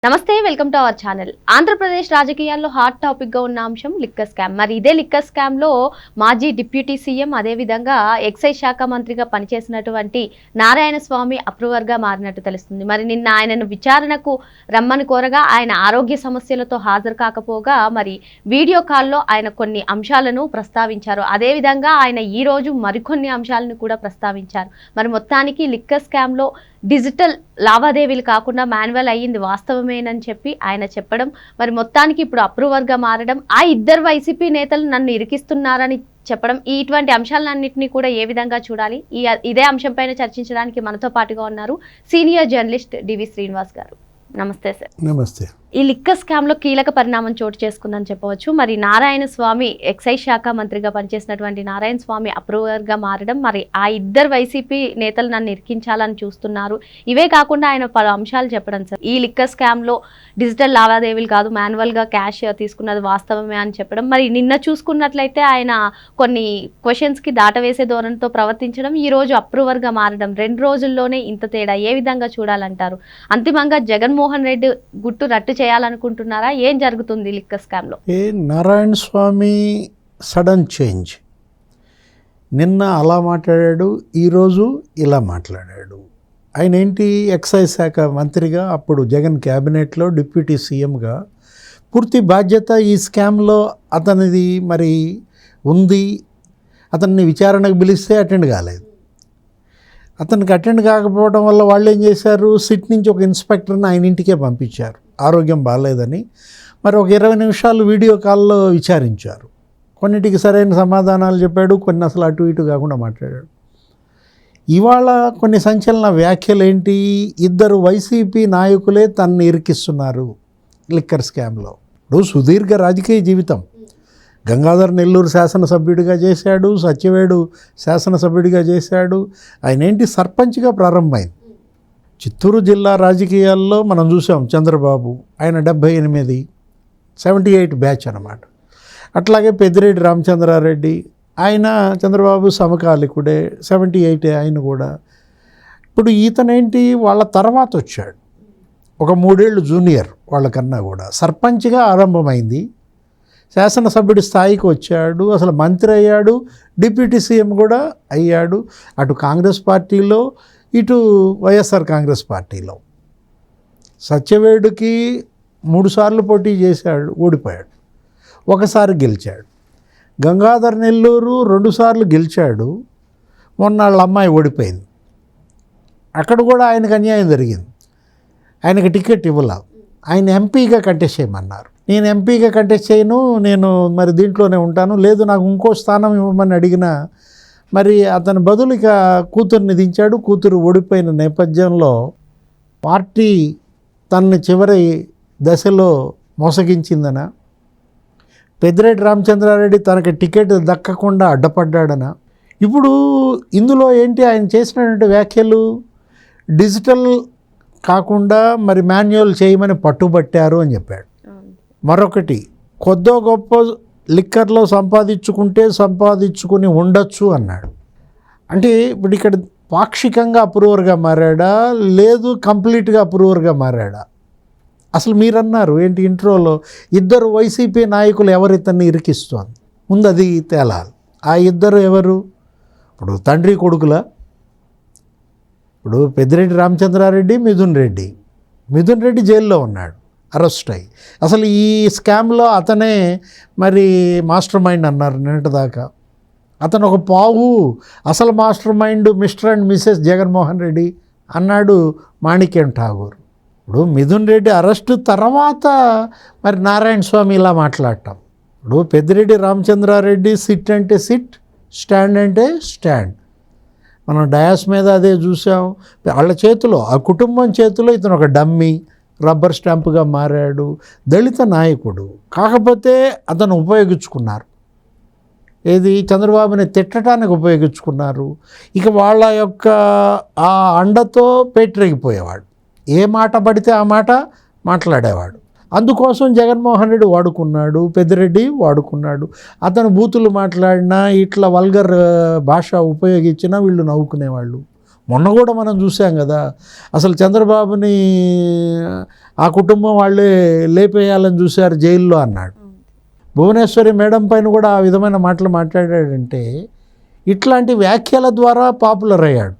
నమస్తే, welcome to our channel. Andhra Pradesh రాజకీయాల్లో hot topic గా ఉన్న అంశం లిక్కర్ స్కామ్. మరి ఇదే లిక్కర్ స్కామ్ లో మాజీ డిప్యూటీ సీఎం, అదేవిధంగా ఎక్సైజ్ శాఖ మంత్రిగా పనిచేసినటువంటి నారాయణ స్వామి అప్రూవర్ గా మారినట్టు తెలుస్తుంది. మరి నిన్న ఆయనను విచారణకు రమ్మని కోరగా ఆయన ఆరోగ్య సమస్యలతో హాజరు కాకపోగా మరి వీడియో కాల్లో ఆయన కొన్ని అంశాలను ప్రస్తావించారు. అదేవిధంగా ఆయన ఈ రోజు మరికొన్ని అంశాలను కూడా ప్రస్తావించారు. మరి మొత్తానికి లిక్కర్ స్కామ్ లో డిజిటల్ లావాదేవీలు కాకుండా మాన్యువల్ అయ్యింది వాస్తవమేనని చెప్పి ఆయన చెప్పడం, మరి మొత్తానికి ఇప్పుడు అప్రూవర్గా మారడం, ఆ ఇద్దరు వైసీపీ నేతలు నన్ను ఇరికిస్తున్నారని చెప్పడం, ఇటువంటి అంశాలన్నింటినీ కూడా ఏ విధంగా చూడాలి, ఇదే అంశంపైన చర్చించడానికి మనతో పాటుగా ఉన్నారు సీనియర్ జర్నలిస్ట్ డివి శ్రీనివాస్ గారు. నమస్తే సార్. నమస్తే. ఈ లిక్కర్ స్కామ్ లో కీలక పరిణామం చోటు చేసుకుందని చెప్పవచ్చు. మరి నారాయణ స్వామి ఎక్సైజ్ శాఖ మంత్రిగా పనిచేసినటువంటి నారాయణ స్వామి అప్రూవర్ గా మారడం, మరి ఆ ఇద్దరు వైసీపీ నేతలు నన్ను ఇరికించాలని చూస్తున్నారు, ఇవే కాకుండా ఆయన పలు అంశాలు చెప్పడం సార్. ఈ లిక్కర్ స్కామ్ లో డిజిటల్ లావాదేవీలు కాదు, మాన్యువల్ గా క్యాష్ తీసుకున్నది వాస్తవమే అని చెప్పడం, మరి నిన్న చూసుకున్నట్లయితే ఆయన కొన్ని క్వశ్చన్స్ కి దాటవేసే ధోరణితో ప్రవర్తించడం, ఈ రోజు అప్రూవర్ గా మారడం, 2 రోజుల్లోనే ఇంత తేడా ఏ విధంగా చూడాలంటారు? అంతిమంగా జగన్మోహన్ రెడ్డి గుట్టు రట్టు చేయాలనుకుంటున్నారా? ఏం జరుగుతుంది లిక్కర్ స్కామ్ లో? నారాయణ స్వామి సడన్ చేంజ్. నిన్న అలా మాట్లాడాడు, ఈరోజు ఇలా మాట్లాడాడు. ఆయన ఏంటి, ఎక్సైజ్ శాఖ మంత్రిగా, అప్పుడు జగన్ క్యాబినెట్లో డిప్యూటీ సీఎంగా పూర్తి బాధ్యత ఈ స్కామ్లో అతనిది మరి ఉంది. అతన్ని విచారణకు పిలిస్తే అటెండ్ కాలేదు. అతనికి అటెండ్ కాకపోవడం వల్ల వాళ్ళు ఏం చేశారు, సిట్ నుంచి ఒక ఇన్స్పెక్టర్ని ఆయన ఇంటికే పంపించారు, ఆరోగ్యం బాగాలేదని. మరి ఒక 20 నిమిషాలు వీడియో కాల్లో విచారించారు. కొన్నిటికి సరైన సమాధానాలు చెప్పాడు, కొన్ని అసలు అటు ఇటు కాకుండా మాట్లాడాడు. ఇవాళ కొన్ని సంచలన వ్యాఖ్యలు ఏంటి, ఇద్దరు వైసీపీ నాయకులే తనని ఇరికిస్తున్నారు లిక్కర్ స్కామ్లో. ఇప్పుడు సుదీర్ఘ రాజకీయ జీవితం, గంగాధర్ నెల్లూరు శాసనసభ్యుడిగా చేశాడు, సత్యవేడు శాసనసభ్యుడిగా చేశాడు. ఆయన ఏంటి, సర్పంచ్గా ప్రారంభమైంది. చిత్తూరు జిల్లా రాజకీయాల్లో మనం చూసాం చంద్రబాబు, ఆయన 78 బ్యాచ్ అన్నమాట. అట్లాగే పెద్దిరెడ్డి రామచంద్రారెడ్డి, ఆయన చంద్రబాబు సమకాలికుడే, 78 ఆయన కూడా. ఇప్పుడు ఈతనేంటి, వాళ్ళ తర్వాత వచ్చాడు, ఒక 3 ఏళ్ళు జూనియర్ వాళ్ళకన్నా కూడా. సర్పంచ్గా ఆరంభమైంది, శాసనసభ్యుడి స్థాయికి వచ్చాడు, అసలు మంత్రి అయ్యాడు, డిప్యూటీ సీఎం కూడా అయ్యాడు. అటు కాంగ్రెస్ పార్టీలో, ఇటు వైఎస్ఆర్ కాంగ్రెస్ పార్టీలో. సత్యవేడుకి 3 సార్లు పోటీ చేశాడు, ఓడిపోయాడు, ఒకసారి గెలిచాడు. గంగాధర్ నెల్లూరు 2 సార్లు గెలిచాడు, మొన్న వాళ్ళ అమ్మాయి ఓడిపోయింది. అక్కడ కూడా ఆయనకు అన్యాయం జరిగింది, ఆయనకి టికెట్ ఇవ్వాల. ఆయన ఎంపీగా కంటెస్ట్ చేయమన్నారు. నేను ఎంపీగా కంటెస్ట్ చేయను, నేను మరి దీంట్లోనే ఉంటాను, లేదు నాకు ఇంకో స్థానం ఇవ్వమని అడిగినా మరి అతని బదులు ఇక కూతుర్ని దించాడు. కూతురు ఓడిపోయిన నేపథ్యంలో పార్టీ తనని చివరి దశలో మోసగించిందన, పెద్దిరెడ్డి రామచంద్రారెడ్డి తనకి టికెట్ దక్కకుండా అడ్డపడ్డాడన. ఇప్పుడు ఇందులో ఏంటి, ఆయన చేసినటువంటి వ్యాఖ్యలు డిజిటల్ కాకుండా మరి మాన్యువల్ చేయమని పట్టుబట్టారు అని చెప్పాడు. మరొకటి, కొద్దో గొప్ప లిక్కర్లో సంపాదించుకుని ఉండొచ్చు అన్నాడు. అంటే ఇప్పుడు ఇక్కడ పాక్షికంగా అప్రూవర్గా మారాడా, లేదు కంప్లీట్గా అప్రూవర్గా మారాడా? అసలు మీరన్నారు ఏంటి ఇంట్రోలో, ఇద్దరు వైసీపీ నాయకులు ఎవరితన్ని ఇరికిస్తోంది, ముందు అది తేలాలి. ఆ ఇద్దరు ఎవరు? ఇప్పుడు తండ్రి కొడుకుల, ఇప్పుడు పెద్దిరెడ్డి రామచంద్రారెడ్డి, మిథున్ రెడ్డి జైల్లో ఉన్నాడు, అరెస్ట్ అయ్యి. అసలు ఈ స్కామ్లో అతనే మరి మాస్టర్ మైండ్ అన్నారు నిన్నటిదాకా. అతను ఒక పావు, అసలు master mind mister and Mrs Jaganmohan Reddy అన్నాడు మాణిక్యం ఠాగూర్. ఇప్పుడు మిథున్ రెడ్డి అరెస్టు తర్వాత మరి నారాయణ స్వామి ఇలా మాట్లాడటం. ఇప్పుడు పెద్దిరెడ్డి రామచంద్రారెడ్డి సిట్ అంటే సిట్, స్టాండ్ అంటే స్టాండ్. మనం డయాస్ మీద అదే చూసాం. వాళ్ళ చేతిలో, ఆ కుటుంబం చేతిలో ఇతను ఒక డమ్మీ, రబ్బర్ స్టాంపుగా మారాడు, దళిత నాయకుడు. కాకపోతే అతను ఉపయోగించుకున్నారు, ఏది, చంద్రబాబుని తిట్టడానికి ఉపయోగించుకున్నారు. ఇక వాళ్ళ యొక్క ఆ అండతో పేటరేగిపోయేవాడు, ఏ మాట పడితే ఆ మాట మాట్లాడేవాడు. అందుకోసం జగన్మోహన్ రెడ్డి వాడుకున్నాడు, పెద్దిరెడ్డి వాడుకున్నాడు. అతను బూతులు మాట్లాడినా, ఇట్లా వల్గర్ భాష ఉపయోగించినా వీళ్ళు నవ్వుకునేవాళ్ళు. మొన్న కూడా మనం చూసాం కదా, అసలు చంద్రబాబుని ఆ కుటుంబం వాళ్ళే లేపేయాలని చూశారు జైల్లో అన్నాడు. భువనేశ్వరి మేడం పైన కూడా ఆ విధమైన మాటలు మాట్లాడాడంటే ఇట్లాంటి వ్యాఖ్యల ద్వారా పాపులర్ అయ్యాడు.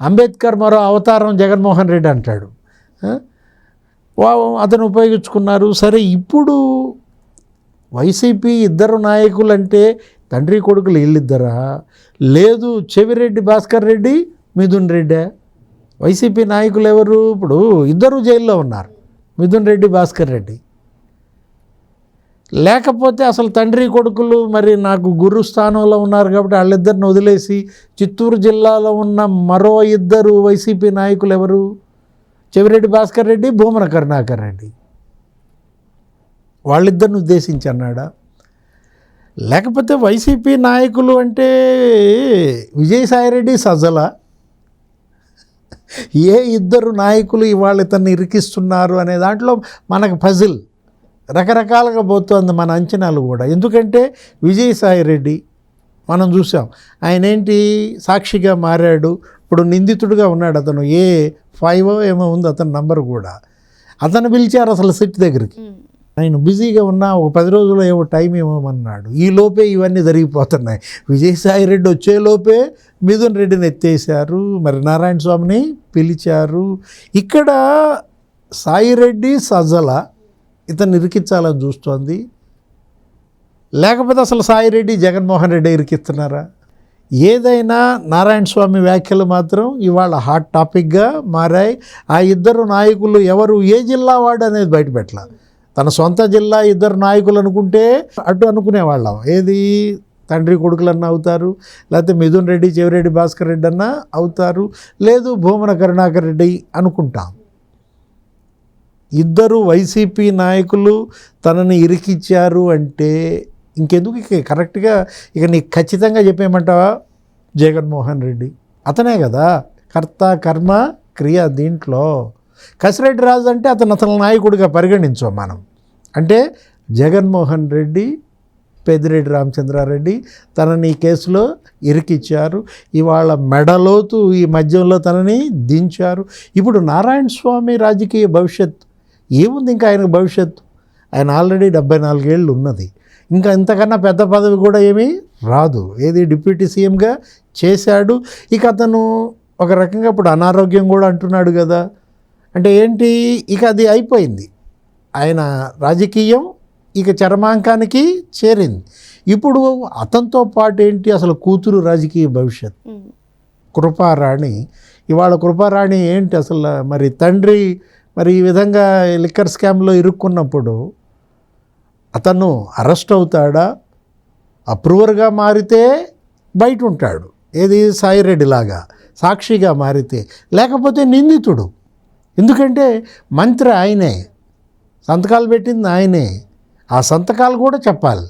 అంబేద్కర్ మరో అవతారం జగన్మోహన్ రెడ్డి అంటాడు. అతను ఉపయోగించుకున్నారు. సరే, ఇప్పుడు వైసీపీ ఇద్దరు నాయకులు అంటే తండ్రి కొడుకులు వీళ్ళిద్దరా, లేదు చెవిరెడ్డి భాస్కర్ రెడ్డి, మిథున్ రెడ్డి? వైసీపీ నాయకులు ఎవరు? ఇప్పుడు ఇద్దరు జైల్లో ఉన్నారు, మిథున్ రెడ్డి, భాస్కర్ రెడ్డి. లేకపోతే అసలు తండ్రి కొడుకులు మరి నాకు గురు స్థానంలో ఉన్నారు కాబట్టి వాళ్ళిద్దరిని వదిలేసి చిత్తూరు జిల్లాలో ఉన్న మరో ఇద్దరు వైసీపీ నాయకులు ఎవరు? చెవిరెడ్డి భాస్కర్ రెడ్డి, భూమన కరుణాకర్ రెడ్డి. వాళ్ళిద్దరిని ఉద్దేశించి అన్నాడా? లేకపోతే వైసీపీ నాయకులు అంటే విజయసాయిరెడ్డి, సజ్జల, ఏ ఇద్దరు నాయకులు ఇవాళ ఇతన్ని ఇరికిస్తున్నారు అనే దాంట్లో మనకు పజిల్ రకరకాలుగా పోతుంది మన అంచనాలు కూడా. ఎందుకంటే విజయసాయిరెడ్డి మనం చూసాం, ఆయన ఏంటి సాక్షిగా మారాడు, ఇప్పుడు నిందితుడిగా ఉన్నాడు. అతను A5 ఏమో ఉంది అతని నంబర్ కూడా. అతను పిలిచారు అసలు సిట్ దగ్గరికి. ఆయన బిజీగా ఉన్నా ఒక 10 రోజులు ఏమో టైం ఇవ్వమన్నాడు. ఈ లోపే ఇవన్నీ జరిగిపోతున్నాయి. విజయసాయిరెడ్డి వచ్చేలోపే మిథున్ రెడ్డిని ఎత్తేసారు, మరి నారాయణ స్వామిని పిలిచారు. ఇక్కడ సాయిరెడ్డి, సజ్జల ఇతన్ని ఇరికించాలని చూస్తోంది. లేకపోతే అసలు సాయిరెడ్డి, జగన్మోహన్ రెడ్డి ఇరికిస్తున్నారా? ఏదైనా నారాయణ స్వామి వ్యాఖ్యలు మాత్రం ఇవాళ హాట్ టాపిక్గా మారాయి. ఆ ఇద్దరు నాయకులు ఎవరు, ఏ జిల్లా వాడు అనేది బయటపెట్టల. తన సొంత జిల్లా ఇద్దరు నాయకులు అనుకుంటే అటు అనుకునేవాళ్ళం, ఏది తండ్రి కొడుకులన్నా అవుతారు, లేకపోతే మిథున్ రెడ్డి, చెవిరెడ్డి భాస్కర్ రెడ్డి అన్నా అవుతారు, లేదు భూమన కరుణాకర్ రెడ్డి అనుకుంటాం. ఇద్దరు వైసీపీ నాయకులు తనని ఇరికిచ్చారు అంటే ఇంకెందుకు ఇక కరెక్ట్గా ఇక నీకు ఖచ్చితంగా చెప్పేయమంటావా? జగన్మోహన్ రెడ్డి అతనే కదా కర్త కర్మ క్రియ. దీంట్లో కసిరెడ్డి రాజు అంటే అతను నాయకుడిగా పరిగణించాం మనం. అంటే జగన్మోహన్ రెడ్డి, పెద్దిరెడ్డి రామచంద్రారెడ్డి తనని ఈ కేసులో ఇరికిచ్చారు. ఇవాళ మెడలోతు ఈ మధ్యంలో తనని దించారు. ఇప్పుడు నారాయణ స్వామి రాజకీయ భవిష్యత్తు ఏముంది? ఇంకా ఆయనకు భవిష్యత్తు, ఆయన ఆల్రెడీ 74 ఏళ్ళు ఉన్నది. ఇంకా ఇంతకన్నా పెద్ద పదవి కూడా ఏమీ రాదు. ఏది డిప్యూటీ సీఎంగా చేశాడు. ఇక అతను ఒక రకంగా ఇప్పుడు అనారోగ్యం కూడా అంటున్నాడు కదా. అంటే ఏంటి, ఇక అది అయిపోయింది. ఆయన రాజకీయం ఇక చరమాంకానికి చేరింది. ఇప్పుడు అతనితో పాటు ఏంటి, అసలు కూతురు రాజకీయ భవిష్యత్తు కృపారాణి. ఇవాళ కృపారాణి ఏంటి అసలు, మరి తండ్రి మరి ఈ విధంగా లిక్కర్ స్కామ్లో ఇరుక్కున్నప్పుడు అతను అరెస్ట్ అవుతాడా? అప్రూవర్గా మారితే బయట ఉంటాడు, ఏది సాయిరెడ్డి లాగా సాక్షిగా మారితే, లేకపోతే నిందితుడు. ఎందుకంటే మంత్రి ఆయనే, సంతకాలు పెట్టింది ఆయనే, ఆ సంతకాలు కూడా చెప్పాలి.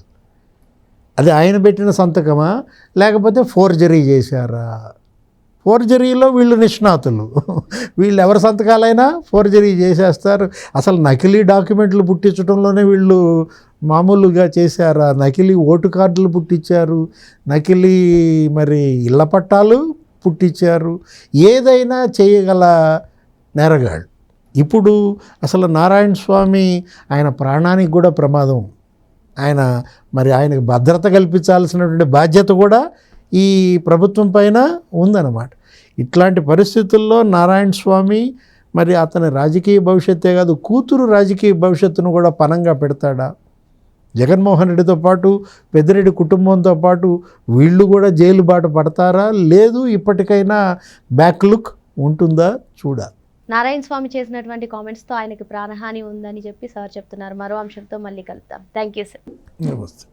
అది ఆయన పెట్టిన సంతకమా లేకపోతే ఫోర్జరీ చేశారా? ఫోర్జరీలో వీళ్ళు నిష్ణాతులు. వీళ్ళు ఎవరి సంతకాలైనా ఫోర్జరీ చేసేస్తారు. అసలు నకిలీ డాక్యుమెంట్లు పుట్టించడంలోనే వీళ్ళు మామూలుగా చేశారా? నకిలీ ఓటు కార్డులు పుట్టించారు, నకిలీ మరి ఇళ్ల పట్టాలు పుట్టించారు. ఏదైనా చేయగల నేరగాళ్ళు. ఇప్పుడు అసలు నారాయణ స్వామి ఆయన ప్రాణానికి కూడా ప్రమాదం. ఆయనకు భద్రత కల్పించాల్సినటువంటి బాధ్యత కూడా ఈ ప్రభుత్వం పైన ఉందన్నమాట. ఇట్లాంటి పరిస్థితుల్లో నారాయణ స్వామి మరి అతని రాజకీయ భవిష్యత్తే కాదు, కూతురు రాజకీయ భవిష్యత్తును కూడా పణంగా పెడతాడా? జగన్మోహన్ రెడ్డితో పాటు పెద్దిరెడ్డి కుటుంబంతో పాటు వీళ్ళు కూడా జైలు బాట పడతారా? లేదు ఇప్పటికైనా బ్యాక్ లుక్ ఉంటుందా చూడాలి. నారాయణ స్వామి చేసినటువంటి కామెంట్స్తో ఆయనకి ప్రాణహాని ఉందని చెప్పి సార్ చెప్తున్నారు. మరో అంశంతో మళ్ళీ కలుద్దాం. Thank you sir. నమస్తే.